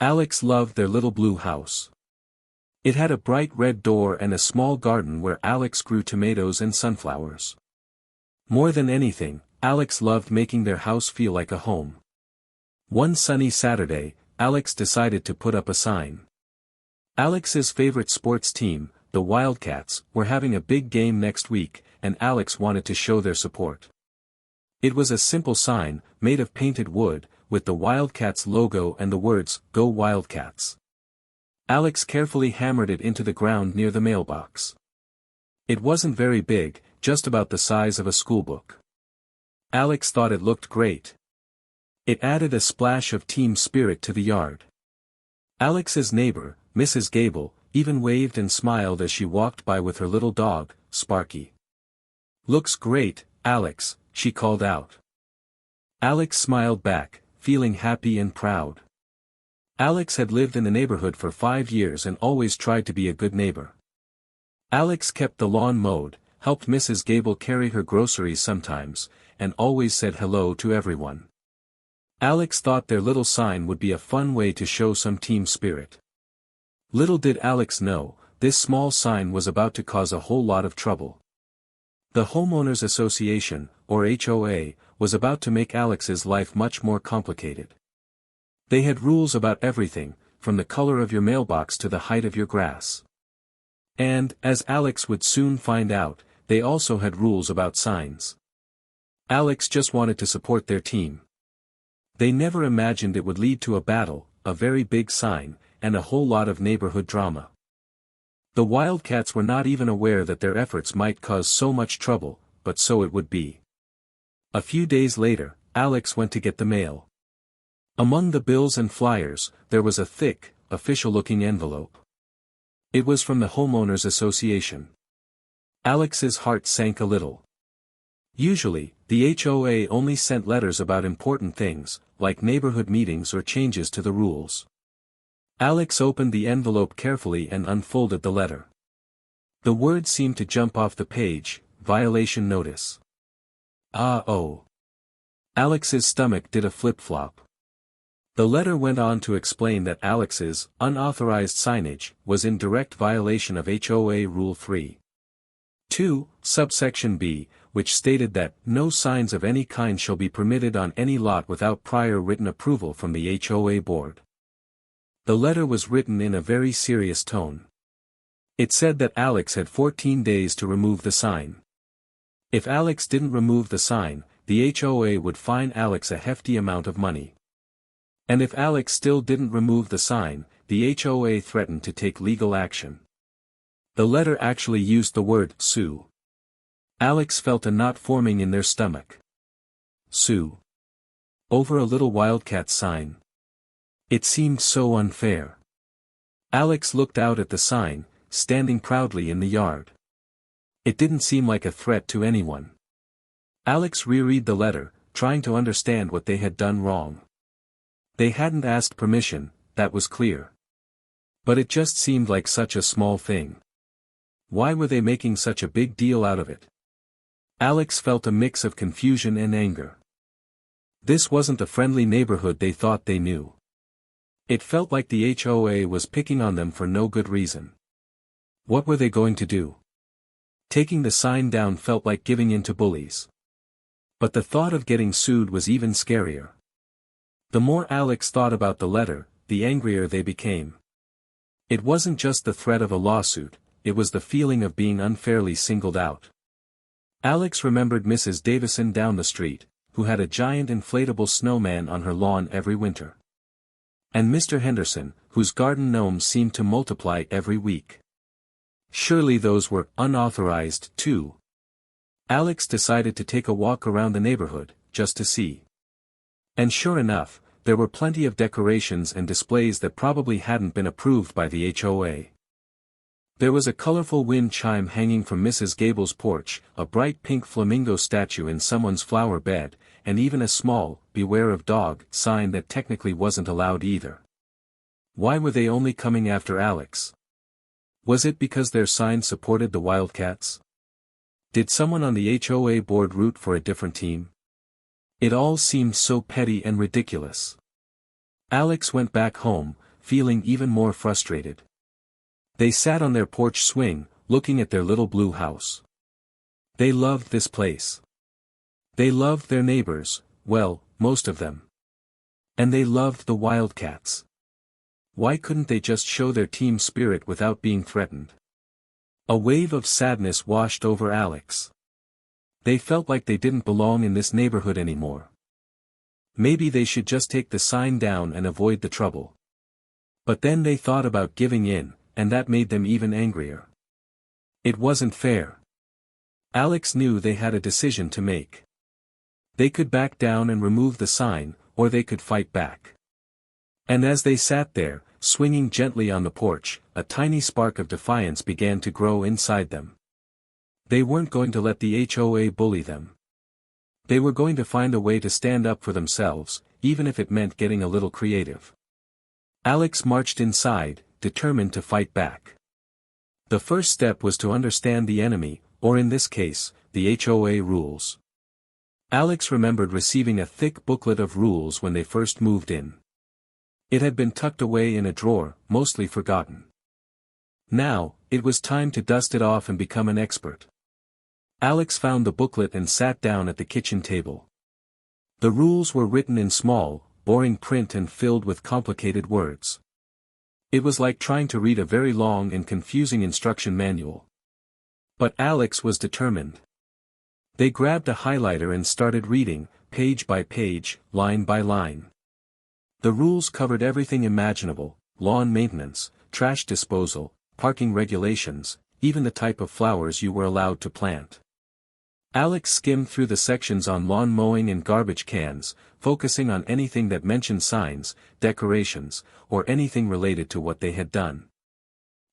Alex loved their little blue house. It had a bright red door and a small garden where Alex grew tomatoes and sunflowers. More than anything, Alex loved making their house feel like a home. One sunny Saturday, Alex decided to put up a sign. Alex's favorite sports team, the Wildcats, were having a big game next week, and Alex wanted to show their support. It was a simple sign, made of painted wood, with the Wildcats logo and the words, "Go Wildcats." Alex carefully hammered it into the ground near the mailbox. It wasn't very big, just about the size of a schoolbook. Alex thought it looked great. It added a splash of team spirit to the yard. Alex's neighbor, Mrs. Gable, even waved and smiled as she walked by with her little dog, Sparky. "Looks great, Alex," she called out. Alex smiled back, feeling happy and proud. Alex had lived in the neighborhood for 5 years and always tried to be a good neighbor. Alex kept the lawn mowed, helped Mrs. Gable carry her groceries sometimes, and always said hello to everyone. Alex thought their little sign would be a fun way to show some team spirit. Little did Alex know, this small sign was about to cause a whole lot of trouble. The Homeowners Association, or HOA, was about to make Alex's life much more complicated. They had rules about everything, from the color of your mailbox to the height of your grass. And, as Alex would soon find out, they also had rules about signs. Alex just wanted to support their team. They never imagined it would lead to a battle, a very big sign, and a whole lot of neighborhood drama. The Wildcats were not even aware that their efforts might cause so much trouble, but so it would be. A few days later, Alex went to get the mail. Among the bills and flyers, there was a thick, official-looking envelope. It was from the Homeowners Association. Alex's heart sank a little. Usually, the HOA only sent letters about important things, like neighborhood meetings or changes to the rules. Alex opened the envelope carefully and unfolded the letter. The words seemed to jump off the page, "Violation Notice." Oh. Alex's stomach did a flip-flop. The letter went on to explain that Alex's unauthorized signage was in direct violation of HOA Rule 3.2, subsection B, which stated that no signs of any kind shall be permitted on any lot without prior written approval from the HOA board. The letter was written in a very serious tone. It said that Alex had 14 days to remove the sign. If Alex didn't remove the sign, the HOA would fine Alex a hefty amount of money. And if Alex still didn't remove the sign, the HOA threatened to take legal action. The letter actually used the word "sue." Alex felt a knot forming in their stomach. Sue. Over a little Wildcat sign. It seemed so unfair. Alex looked out at the sign, standing proudly in the yard. It didn't seem like a threat to anyone. Alex reread the letter, trying to understand what they had done wrong. They hadn't asked permission, that was clear. But it just seemed like such a small thing. Why were they making such a big deal out of it? Alex felt a mix of confusion and anger. This wasn't the friendly neighborhood they thought they knew. It felt like the HOA was picking on them for no good reason. What were they going to do? Taking the sign down felt like giving in to bullies. But the thought of getting sued was even scarier. The more Alex thought about the letter, the angrier they became. It wasn't just the threat of a lawsuit, it was the feeling of being unfairly singled out. Alex remembered Mrs. Davison down the street, who had a giant inflatable snowman on her lawn every winter. And Mr. Henderson, whose garden gnomes seemed to multiply every week. Surely those were unauthorized, too. Alex decided to take a walk around the neighborhood, just to see. And sure enough, there were plenty of decorations and displays that probably hadn't been approved by the HOA. There was a colorful wind chime hanging from Mrs. Gable's porch, a bright pink flamingo statue in someone's flower bed, and even a small, "Beware of Dog" sign that technically wasn't allowed either. Why were they only coming after Alex? Was it because their sign supported the Wildcats? Did someone on the HOA board root for a different team? It all seemed so petty and ridiculous. Alex went back home, feeling even more frustrated. They sat on their porch swing, looking at their little blue house. They loved this place. They loved their neighbors, well, most of them. And they loved the Wildcats. Why couldn't they just show their team spirit without being threatened? A wave of sadness washed over Alex. They felt like they didn't belong in this neighborhood anymore. Maybe they should just take the sign down and avoid the trouble. But then they thought about giving in, and that made them even angrier. It wasn't fair. Alex knew they had a decision to make. They could back down and remove the sign, or they could fight back. And as they sat there, swinging gently on the porch, a tiny spark of defiance began to grow inside them. They weren't going to let the HOA bully them. They were going to find a way to stand up for themselves, even if it meant getting a little creative. Alex marched inside, determined to fight back. The first step was to understand the enemy, or in this case, the HOA rules. Alex remembered receiving a thick booklet of rules when they first moved in. It had been tucked away in a drawer, mostly forgotten. Now, it was time to dust it off and become an expert. Alex found the booklet and sat down at the kitchen table. The rules were written in small, boring print and filled with complicated words. It was like trying to read a very long and confusing instruction manual. But Alex was determined. They grabbed a highlighter and started reading, page by page, line by line. The rules covered everything imaginable: lawn maintenance, trash disposal, parking regulations, even the type of flowers you were allowed to plant. Alex skimmed through the sections on lawn mowing and garbage cans, focusing on anything that mentioned signs, decorations, or anything related to what they had done.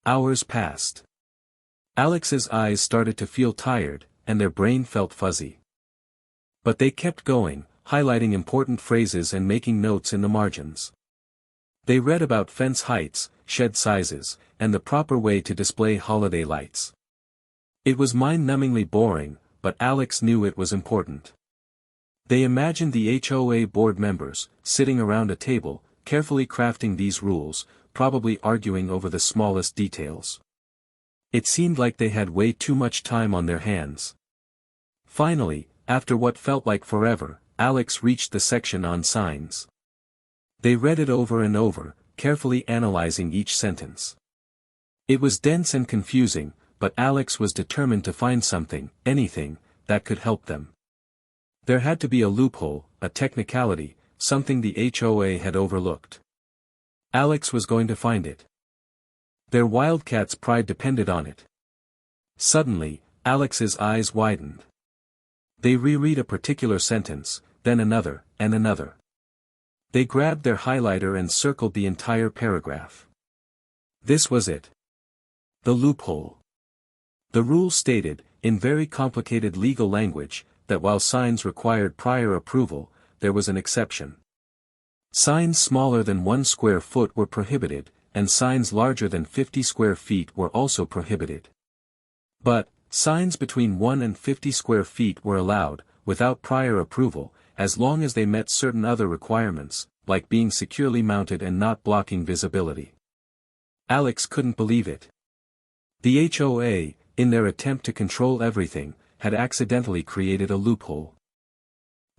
Hours passed. Alex's eyes started to feel tired, and their brain felt fuzzy. But they kept going, highlighting important phrases and making notes in the margins. They read about fence heights, shed sizes, and the proper way to display holiday lights. It was mind-numbingly boring, but Alex knew it was important. They imagined the HOA board members, sitting around a table, carefully crafting these rules, probably arguing over the smallest details. It seemed like they had way too much time on their hands. Finally, after what felt like forever, Alex reached the section on signs. They read it over and over, carefully analyzing each sentence. It was dense and confusing, but Alex was determined to find something, anything, that could help them. There had to be a loophole, a technicality, something the HOA had overlooked. Alex was going to find it. Their Wildcats' pride depended on it. Suddenly, Alex's eyes widened. They reread a particular sentence, then another, and another. They grabbed their highlighter and circled the entire paragraph. This was it. The loophole. The rule stated, in very complicated legal language, that while signs required prior approval, there was an exception. Signs smaller than 1 square foot were prohibited, and signs larger than 50 square feet were also prohibited. But, signs between 1 and 50 square feet were allowed, without prior approval, as long as they met certain other requirements, like being securely mounted and not blocking visibility. Alex couldn't believe it. The HOA, in their attempt to control everything, had accidentally created a loophole.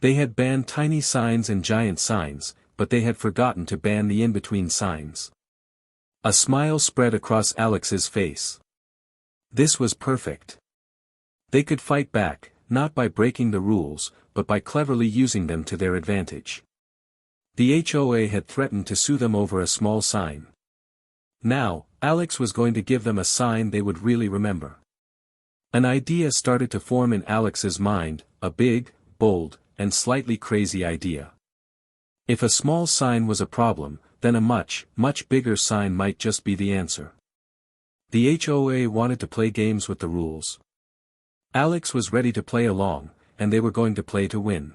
They had banned tiny signs and giant signs, but they had forgotten to ban the in-between signs. A smile spread across Alex's face. This was perfect. They could fight back, not by breaking the rules, but by cleverly using them to their advantage. The HOA had threatened to sue them over a small sign. Now, Alex was going to give them a sign they would really remember. An idea started to form in Alex's mind, a big, bold, and slightly crazy idea. If a small sign was a problem, then a much, much bigger sign might just be the answer. The HOA wanted to play games with the rules. Alex was ready to play along, and they were going to play to win.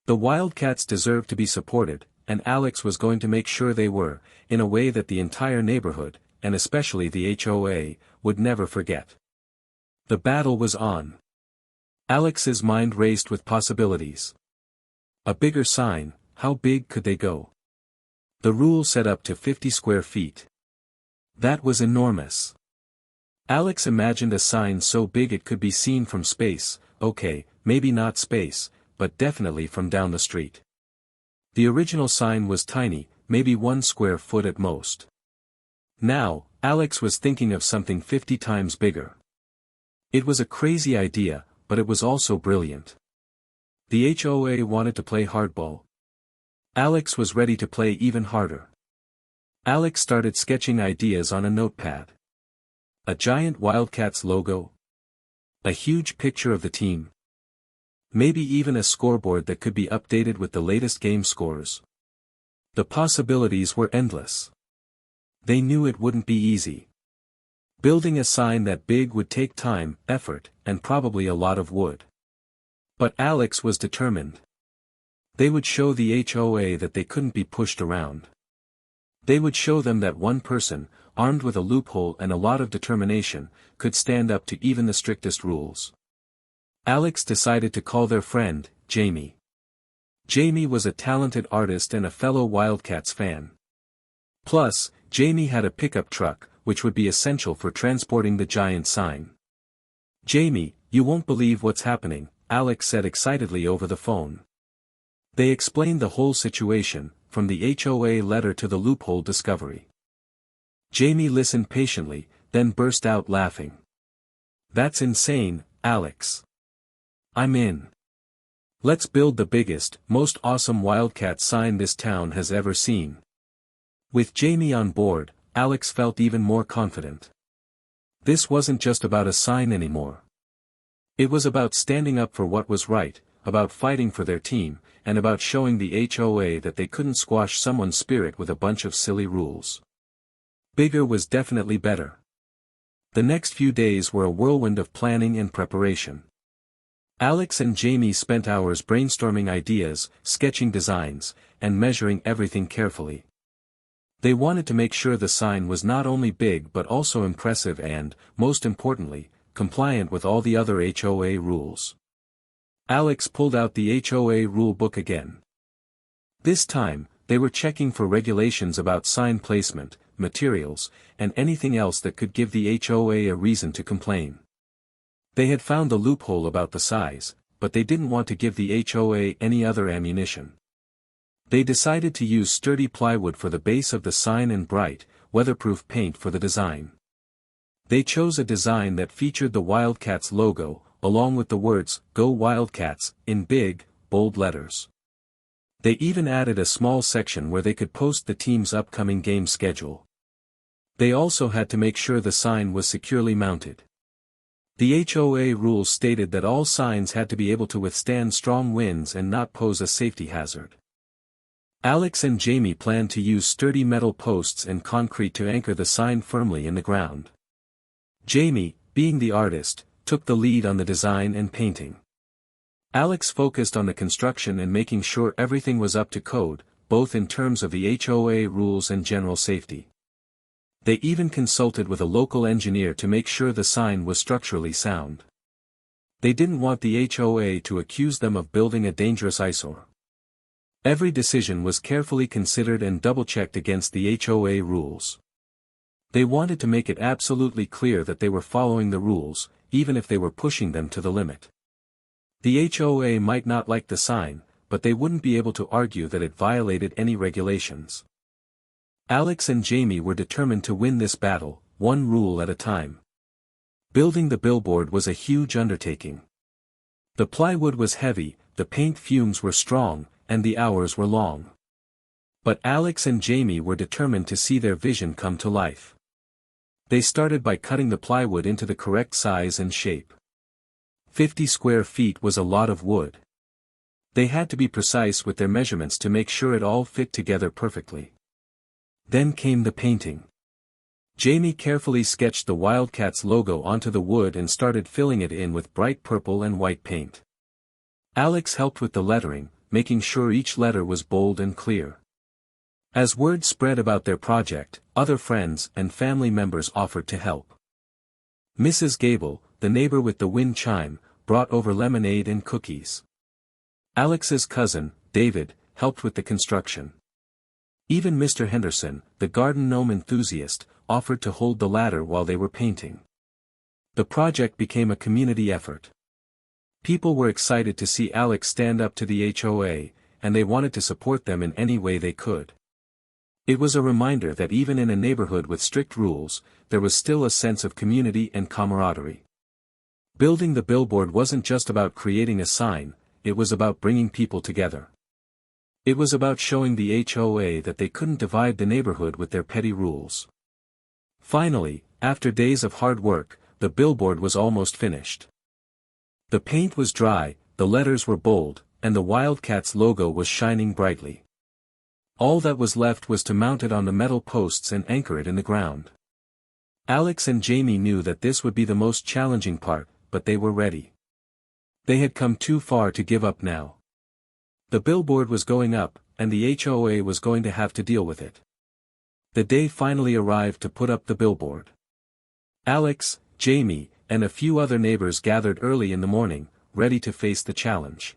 The Wildcats deserved to be supported, and Alex was going to make sure they were, in a way that the entire neighborhood, and especially the HOA, would never forget. The battle was on. Alex's mind raced with possibilities. A bigger sign, how big could they go? The rule said up to 50 square feet. That was enormous. Alex imagined a sign so big it could be seen from space, okay, maybe not space, but definitely from down the street. The original sign was tiny, maybe 1 square foot at most. Now, Alex was thinking of something 50 times bigger. It was a crazy idea, but it was also brilliant. The HOA wanted to play hardball. Alex was ready to play even harder. Alex started sketching ideas on a notepad. A giant Wildcats logo. A huge picture of the team. Maybe even a scoreboard that could be updated with the latest game scores. The possibilities were endless. They knew it wouldn't be easy. Building a sign that big would take time, effort, and probably a lot of wood. But Alex was determined. They would show the HOA that they couldn't be pushed around. They would show them that one person, armed with a loophole and a lot of determination, could stand up to even the strictest rules. Alex decided to call their friend, Jamie. Jamie was a talented artist and a fellow Wildcats fan. Plus, Jamie had a pickup truck, which would be essential for transporting the giant sign. "Jamie, you won't believe what's happening," Alex said excitedly over the phone. They explained the whole situation, from the HOA letter to the loophole discovery. Jamie listened patiently, then burst out laughing. "That's insane, Alex. I'm in. Let's build the biggest, most awesome Wildcat sign this town has ever seen." With Jamie on board, Alex felt even more confident. This wasn't just about a sign anymore. It was about standing up for what was right, about fighting for their team, and about showing the HOA that they couldn't squash someone's spirit with a bunch of silly rules. Bigger was definitely better. The next few days were a whirlwind of planning and preparation. Alex and Jamie spent hours brainstorming ideas, sketching designs, and measuring everything carefully. They wanted to make sure the sign was not only big but also impressive and, most importantly, compliant with all the other HOA rules. Alex pulled out the HOA rule book again. This time, they were checking for regulations about sign placement, materials, and anything else that could give the HOA a reason to complain. They had found the loophole about the size, but they didn't want to give the HOA any other ammunition. They decided to use sturdy plywood for the base of the sign and bright, weatherproof paint for the design. They chose a design that featured the Wildcats logo, along with the words, "Go Wildcats," in big, bold letters. They even added a small section where they could post the team's upcoming game schedule. They also had to make sure the sign was securely mounted. The HOA rules stated that all signs had to be able to withstand strong winds and not pose a safety hazard. Alex and Jamie planned to use sturdy metal posts and concrete to anchor the sign firmly in the ground. Jamie, being the artist, took the lead on the design and painting. Alex focused on the construction and making sure everything was up to code, both in terms of the HOA rules and general safety. They even consulted with a local engineer to make sure the sign was structurally sound. They didn't want the HOA to accuse them of building a dangerous eyesore. Every decision was carefully considered and double-checked against the HOA rules. They wanted to make it absolutely clear that they were following the rules, even if they were pushing them to the limit. The HOA might not like the sign, but they wouldn't be able to argue that it violated any regulations. Alex and Jamie were determined to win this battle, one rule at a time. Building the billboard was a huge undertaking. The plywood was heavy, the paint fumes were strong, and the hours were long. But Alex and Jamie were determined to see their vision come to life. They started by cutting the plywood into the correct size and shape. 50 square feet was a lot of wood. They had to be precise with their measurements to make sure it all fit together perfectly. Then came the painting. Jamie carefully sketched the Wildcats logo onto the wood and started filling it in with bright purple and white paint. Alex helped with the lettering, making sure each letter was bold and clear. As word spread about their project, other friends and family members offered to help. Mrs. Gable, the neighbor with the wind chime, brought over lemonade and cookies. Alex's cousin, David, helped with the construction. Even Mr. Henderson, the garden gnome enthusiast, offered to hold the ladder while they were painting. The project became a community effort. People were excited to see Alex stand up to the HOA, and they wanted to support them in any way they could. It was a reminder that even in a neighborhood with strict rules, there was still a sense of community and camaraderie. Building the billboard wasn't just about creating a sign, it was about bringing people together. It was about showing the HOA that they couldn't divide the neighborhood with their petty rules. Finally, after days of hard work, the billboard was almost finished. The paint was dry, the letters were bold, and the Wildcats logo was shining brightly. All that was left was to mount it on the metal posts and anchor it in the ground. Alex and Jamie knew that this would be the most challenging part, but they were ready. They had come too far to give up now. The billboard was going up, and the HOA was going to have to deal with it. The day finally arrived to put up the billboard. Alex, Jamie, and a few other neighbors gathered early in the morning, ready to face the challenge.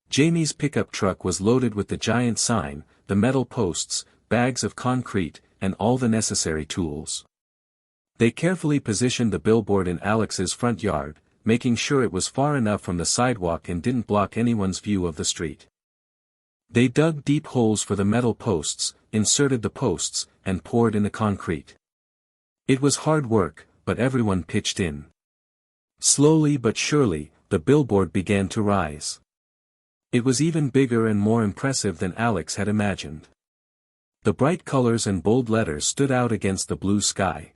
Jamie's pickup truck was loaded with the giant sign, the metal posts, bags of concrete, and all the necessary tools. They carefully positioned the billboard in Alex's front yard, making sure it was far enough from the sidewalk and didn't block anyone's view of the street. They dug deep holes for the metal posts, inserted the posts, and poured in the concrete. It was hard work, but everyone pitched in. Slowly but surely, the billboard began to rise. It was even bigger and more impressive than Alex had imagined. The bright colors and bold letters stood out against the blue sky.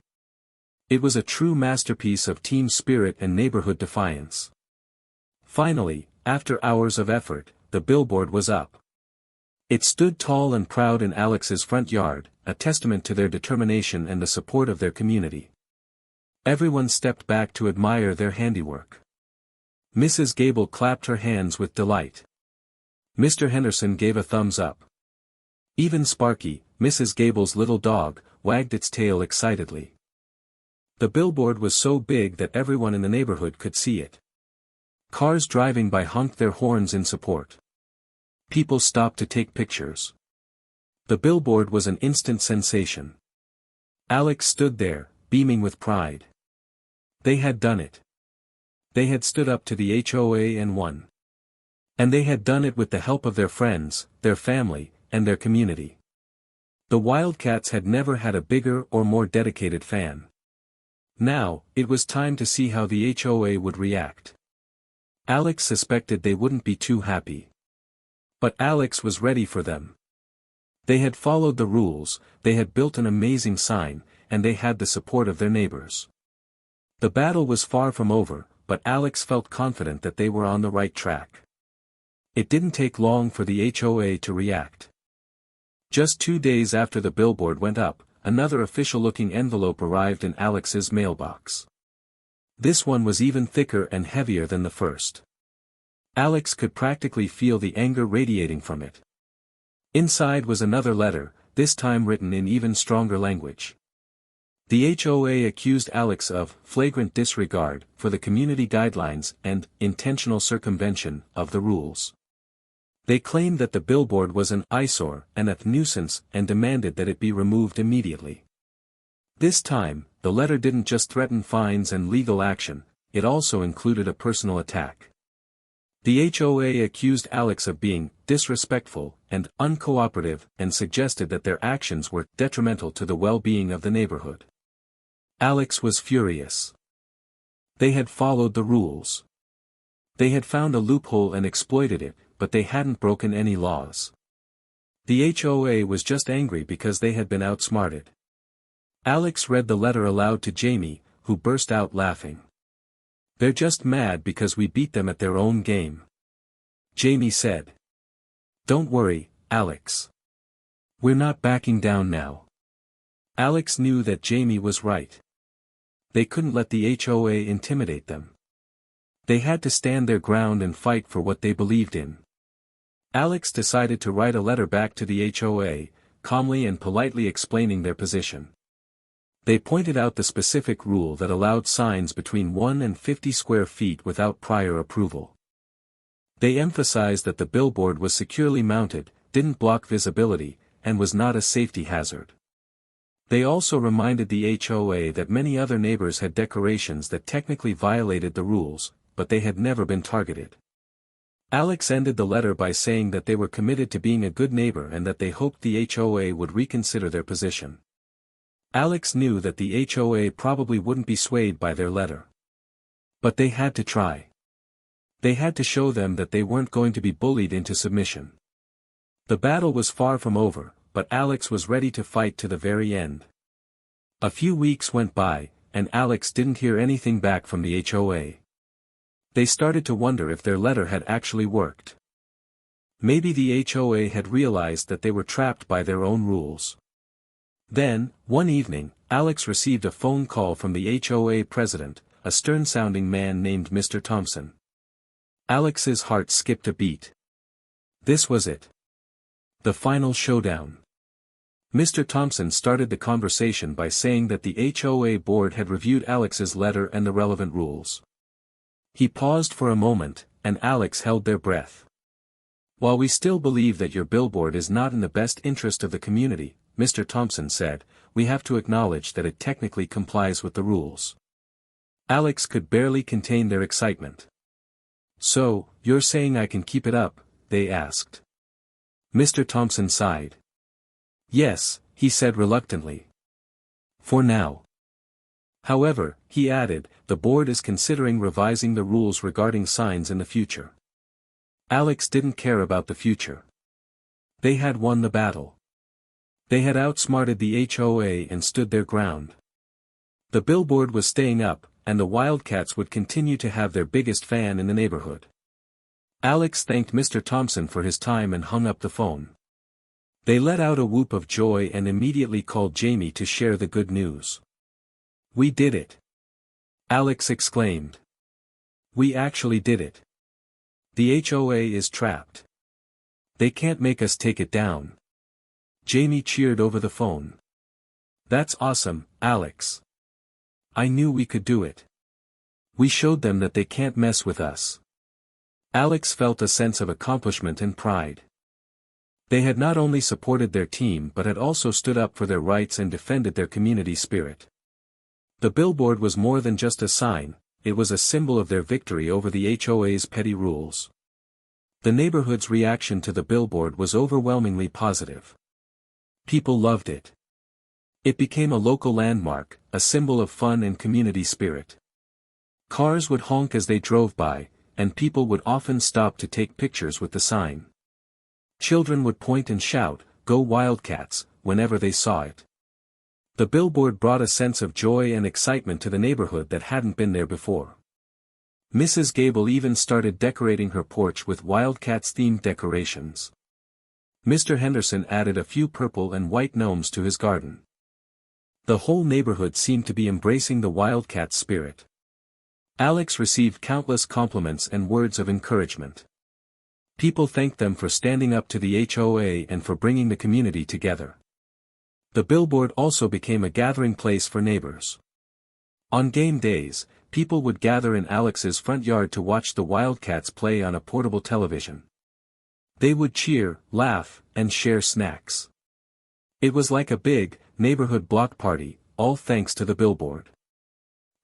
It was a true masterpiece of team spirit and neighborhood defiance. Finally, after hours of effort, the billboard was up. It stood tall and proud in Alex's front yard, a testament to their determination and the support of their community. Everyone stepped back to admire their handiwork. Mrs. Gable clapped her hands with delight. Mr. Henderson gave a thumbs up. Even Sparky, Mrs. Gable's little dog, wagged its tail excitedly. The billboard was so big that everyone in the neighborhood could see it. Cars driving by honked their horns in support. People stopped to take pictures. The billboard was an instant sensation. Alex stood there, beaming with pride. They had done it. They had stood up to the HOA and won. And they had done it with the help of their friends, their family, and their community. The Wildcats had never had a bigger or more dedicated fan. Now, it was time to see how the HOA would react. Alex suspected they wouldn't be too happy. But Alex was ready for them. They had followed the rules, they had built an amazing sign, and they had the support of their neighbors. The battle was far from over, but Alex felt confident that they were on the right track. It didn't take long for the HOA to react. Just 2 days after the billboard went up, another official-looking envelope arrived in Alex's mailbox. This one was even thicker and heavier than the first. Alex could practically feel the anger radiating from it. Inside was another letter, this time written in even stronger language. The HOA accused Alex of flagrant disregard for the community guidelines and intentional circumvention of the rules. They claimed that the billboard was an eyesore and a nuisance and demanded that it be removed immediately. This time, the letter didn't just threaten fines and legal action, it also included a personal attack. The HOA accused Alex of being disrespectful and uncooperative and suggested that their actions were detrimental to the well-being of the neighborhood. Alex was furious. They had followed the rules. They had found a loophole and exploited it, but they hadn't broken any laws. The HOA was just angry because they had been outsmarted. Alex read the letter aloud to Jamie, who burst out laughing. "They're just mad because we beat them at their own game," Jamie said. "Don't worry, Alex. We're not backing down now." Alex knew that Jamie was right. They couldn't let the HOA intimidate them. They had to stand their ground and fight for what they believed in. Alex decided to write a letter back to the HOA, calmly and politely explaining their position. They pointed out the specific rule that allowed signs between 1 and 50 square feet without prior approval. They emphasized that the billboard was securely mounted, didn't block visibility, and was not a safety hazard. They also reminded the HOA that many other neighbors had decorations that technically violated the rules, but they had never been targeted. Alex ended the letter by saying that they were committed to being a good neighbor and that they hoped the HOA would reconsider their position. Alex knew that the HOA probably wouldn't be swayed by their letter. But they had to try. They had to show them that they weren't going to be bullied into submission. The battle was far from over, but Alex was ready to fight to the very end. A few weeks went by, and Alex didn't hear anything back from the HOA. They started to wonder if their letter had actually worked. Maybe the HOA had realized that they were trapped by their own rules. Then, one evening, Alex received a phone call from the HOA president, a stern-sounding man named Mr. Thompson. Alex's heart skipped a beat. This was it. The final showdown. Mr. Thompson started the conversation by saying that the HOA board had reviewed Alex's letter and the relevant rules. He paused for a moment, and Alex held their breath. While we still believe that your billboard is not in the best interest of the community, Mr. Thompson said, we have to acknowledge that it technically complies with the rules. Alex could barely contain their excitement. So, you're saying I can keep it up? They asked. Mr. Thompson sighed. Yes, he said reluctantly. For now. However, he added, the board is considering revising the rules regarding signs in the future. Alex didn't care about the future. They had won the battle. They had outsmarted the HOA and stood their ground. The billboard was staying up, and the Wildcats would continue to have their biggest fan in the neighborhood. Alex thanked Mr. Thompson for his time and hung up the phone. They let out a whoop of joy and immediately called Jamie to share the good news. We did it! Alex exclaimed. We actually did it. The HOA is trapped. They can't make us take it down. Jamie cheered over the phone. That's awesome, Alex. I knew we could do it. We showed them that they can't mess with us. Alex felt a sense of accomplishment and pride. They had not only supported their team but had also stood up for their rights and defended their community spirit. The billboard was more than just a sign, it was a symbol of their victory over the HOA's petty rules. The neighborhood's reaction to the billboard was overwhelmingly positive. People loved it. It became a local landmark, a symbol of fun and community spirit. Cars would honk as they drove by, and people would often stop to take pictures with the sign. Children would point and shout, "Go Wildcats," whenever they saw it. The billboard brought a sense of joy and excitement to the neighborhood that hadn't been there before. Mrs. Gable even started decorating her porch with Wildcats-themed decorations. Mr. Henderson added a few purple and white gnomes to his garden. The whole neighborhood seemed to be embracing the Wildcats spirit. Alex received countless compliments and words of encouragement. People thanked them for standing up to the HOA and for bringing the community together. The billboard also became a gathering place for neighbors. On game days, people would gather in Alex's front yard to watch the Wildcats play on a portable television. They would cheer, laugh, and share snacks. It was like a big, neighborhood block party, all thanks to the billboard.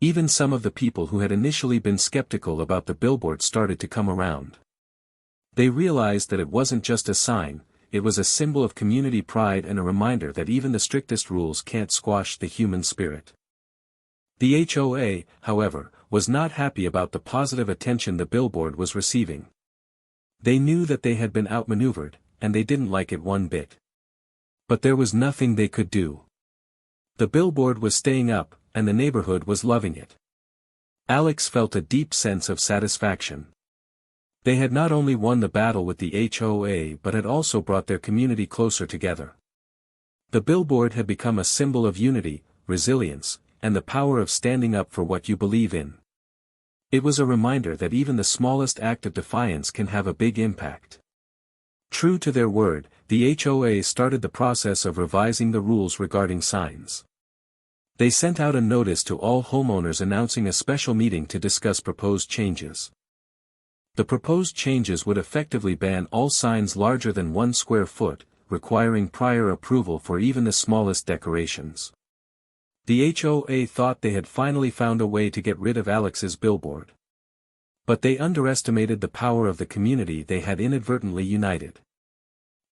Even some of the people who had initially been skeptical about the billboard started to come around. They realized that it wasn't just a sign, it was a symbol of community pride and a reminder that even the strictest rules can't squash the human spirit. The HOA, however, was not happy about the positive attention the billboard was receiving. They knew that they had been outmaneuvered, and they didn't like it one bit. But there was nothing they could do. The billboard was staying up, and the neighborhood was loving it. Alex felt a deep sense of satisfaction. They had not only won the battle with the HOA but had also brought their community closer together. The billboard had become a symbol of unity, resilience, and the power of standing up for what you believe in. It was a reminder that even the smallest act of defiance can have a big impact. True to their word, the HOA started the process of revising the rules regarding signs. They sent out a notice to all homeowners announcing a special meeting to discuss proposed changes. The proposed changes would effectively ban all signs larger than 1 square foot, requiring prior approval for even the smallest decorations. The HOA thought they had finally found a way to get rid of Alex's billboard. But they underestimated the power of the community they had inadvertently united.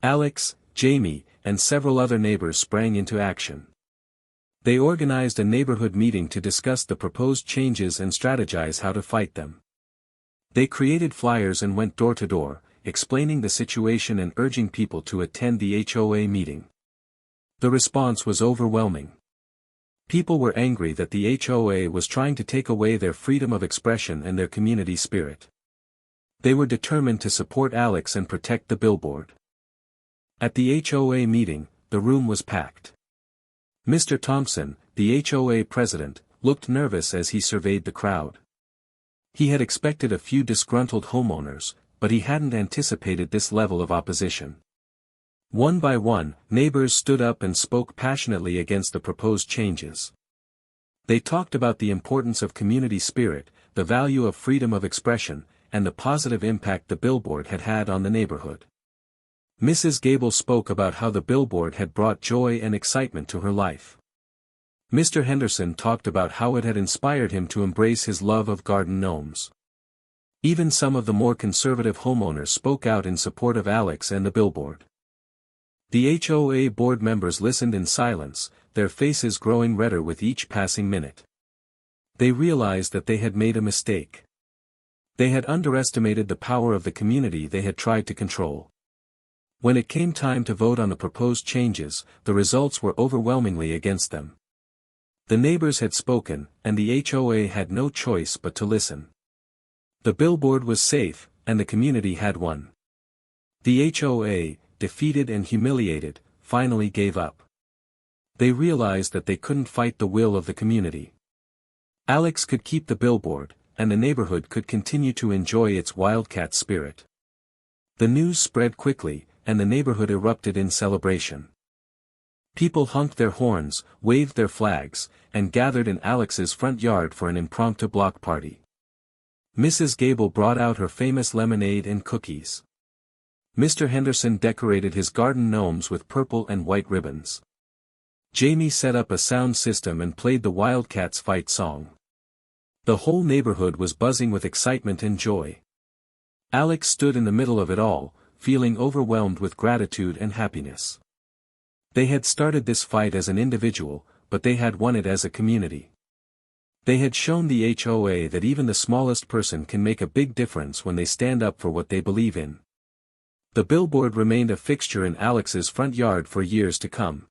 Alex, Jamie, and several other neighbors sprang into action. They organized a neighborhood meeting to discuss the proposed changes and strategize how to fight them. They created flyers and went door to door, explaining the situation and urging people to attend the HOA meeting. The response was overwhelming. People were angry that the HOA was trying to take away their freedom of expression and their community spirit. They were determined to support Alex and protect the billboard. At the HOA meeting, the room was packed. Mr. Thompson, the HOA president, looked nervous as he surveyed the crowd. He had expected a few disgruntled homeowners, but he hadn't anticipated this level of opposition. One by one, neighbors stood up and spoke passionately against the proposed changes. They talked about the importance of community spirit, the value of freedom of expression, and the positive impact the billboard had had on the neighborhood. Mrs. Gable spoke about how the billboard had brought joy and excitement to her life. Mr. Henderson talked about how it had inspired him to embrace his love of garden gnomes. Even some of the more conservative homeowners spoke out in support of Alex and the billboard. The HOA board members listened in silence, their faces growing redder with each passing minute. They realized that they had made a mistake. They had underestimated the power of the community they had tried to control. When it came time to vote on the proposed changes, the results were overwhelmingly against them. The neighbors had spoken, and the HOA had no choice but to listen. The billboard was safe, and the community had won. The HOA, defeated and humiliated, finally gave up. They realized that they couldn't fight the will of the community. Alex could keep the billboard, and the neighborhood could continue to enjoy its wildcat spirit. The news spread quickly, and the neighborhood erupted in celebration. People honked their horns, waved their flags, and gathered in Alex's front yard for an impromptu block party. Mrs. Gable brought out her famous lemonade and cookies. Mr. Henderson decorated his garden gnomes with purple and white ribbons. Jamie set up a sound system and played the Wildcats fight song. The whole neighborhood was buzzing with excitement and joy. Alex stood in the middle of it all, feeling overwhelmed with gratitude and happiness. They had started this fight as an individual, but they had won it as a community. They had shown the HOA that even the smallest person can make a big difference when they stand up for what they believe in. The billboard remained a fixture in Alex's front yard for years to come.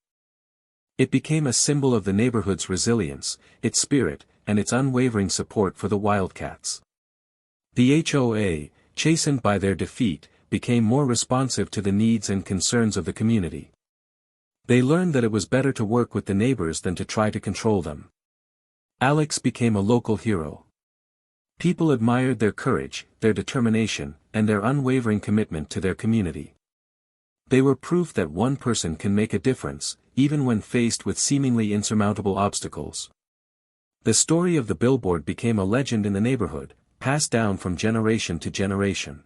It became a symbol of the neighborhood's resilience, its spirit, and its unwavering support for the Wildcats. The HOA, chastened by their defeat, became more responsive to the needs and concerns of the community. They learned that it was better to work with the neighbors than to try to control them. Alex became a local hero. People admired their courage, their determination, and their unwavering commitment to their community. They were proof that one person can make a difference, even when faced with seemingly insurmountable obstacles. The story of the billboard became a legend in the neighborhood, passed down from generation to generation.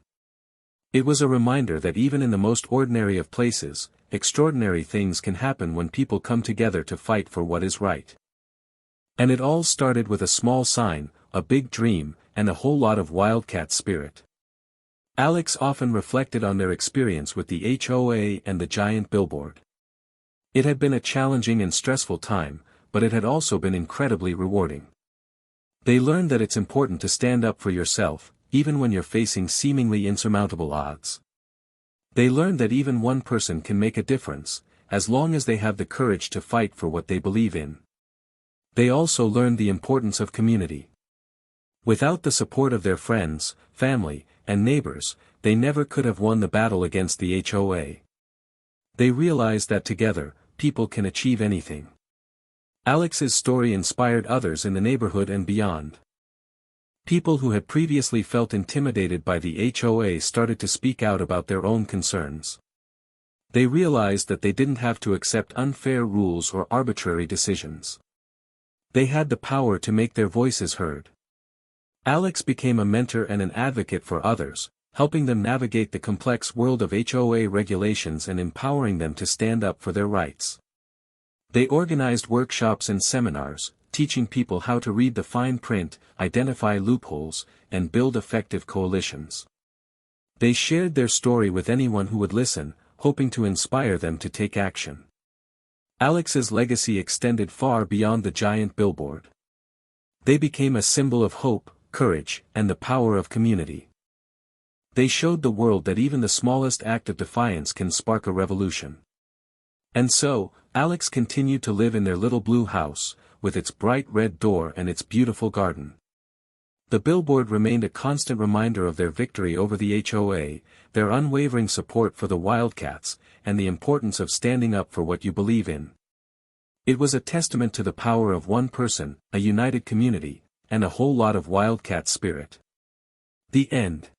It was a reminder that even in the most ordinary of places, extraordinary things can happen when people come together to fight for what is right. And it all started with a small sign, a big dream, and a whole lot of wildcat spirit. Alex often reflected on their experience with the HOA and the giant billboard. It had been a challenging and stressful time, but it had also been incredibly rewarding. They learned that it's important to stand up for yourself, even when you're facing seemingly insurmountable odds. They learned that even one person can make a difference, as long as they have the courage to fight for what they believe in. They also learned the importance of community. Without the support of their friends, family, and neighbors, they never could have won the battle against the HOA. They realized that together, people can achieve anything. Alex's story inspired others in the neighborhood and beyond. People who had previously felt intimidated by the HOA started to speak out about their own concerns. They realized that they didn't have to accept unfair rules or arbitrary decisions. They had the power to make their voices heard. Alex became a mentor and an advocate for others, helping them navigate the complex world of HOA regulations and empowering them to stand up for their rights. They organized workshops and seminars, teaching people how to read the fine print, identify loopholes, and build effective coalitions. They shared their story with anyone who would listen, hoping to inspire them to take action. Alex's legacy extended far beyond the giant billboard. They became a symbol of hope, courage, and the power of community. They showed the world that even the smallest act of defiance can spark a revolution. And so, Alex continued to live in their little blue house, with its bright red door and its beautiful garden. The billboard remained a constant reminder of their victory over the HOA, their unwavering support for the Wildcats, and the importance of standing up for what you believe in. It was a testament to the power of one person, a united community, and a whole lot of Wildcat spirit. The end.